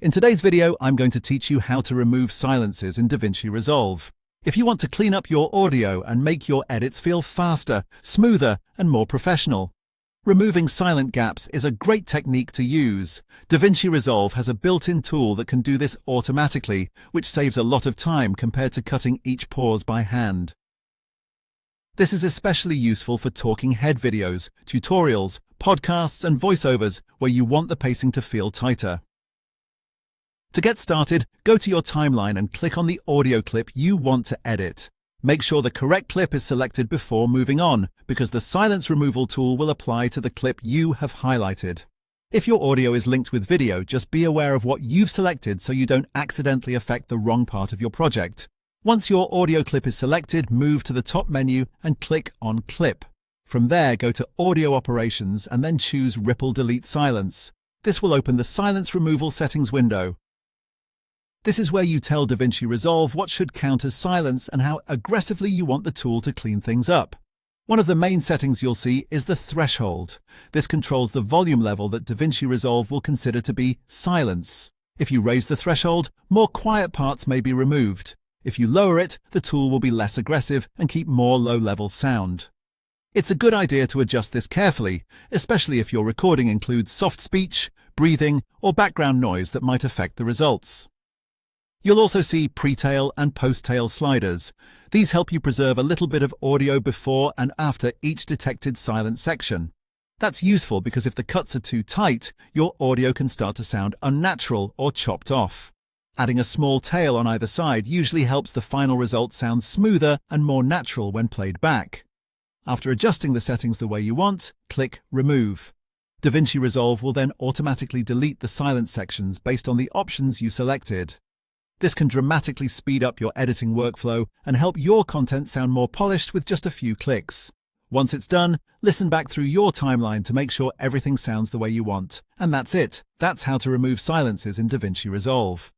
In today's video, I'm going to teach you how to remove silences in DaVinci Resolve. If you want to clean up your audio and make your edits feel faster, smoother, and more professional. Removing silent gaps is a great technique to use. DaVinci Resolve has a built-in tool that can do this automatically, which saves a lot of time compared to cutting each pause by hand. This is especially useful for talking head videos, tutorials, podcasts, and voiceovers where you want the pacing to feel tighter. To get started, go to your timeline and click on the audio clip you want to edit. Make sure the correct clip is selected before moving on, because the silence removal tool will apply to the clip you have highlighted. If your audio is linked with video, just be aware of what you've selected so you don't accidentally affect the wrong part of your project. Once your audio clip is selected, move to the top menu and click on Clip. From there, go to Audio Operations and then choose Ripple Delete Silence. This will open the Silence Removal Settings window. This is where you tell DaVinci Resolve what should count as silence and how aggressively you want the tool to clean things up. One of the main settings you'll see is the threshold. This controls the volume level that DaVinci Resolve will consider to be silence. If you raise the threshold, more quiet parts may be removed. If you lower it, the tool will be less aggressive and keep more low-level sound. It's a good idea to adjust this carefully, especially if your recording includes soft speech, breathing, or background noise that might affect the results. You'll also see pre-tail and post-tail sliders. These help you preserve a little bit of audio before and after each detected silent section. That's useful because if the cuts are too tight, your audio can start to sound unnatural or chopped off. Adding a small tail on either side usually helps the final result sound smoother and more natural when played back. After adjusting the settings the way you want, click Remove. DaVinci Resolve will then automatically delete the silent sections based on the options you selected. This can dramatically speed up your editing workflow and help your content sound more polished with just a few clicks. Once it's done, listen back through your timeline to make sure everything sounds the way you want. And that's it. That's how to remove silences in DaVinci Resolve.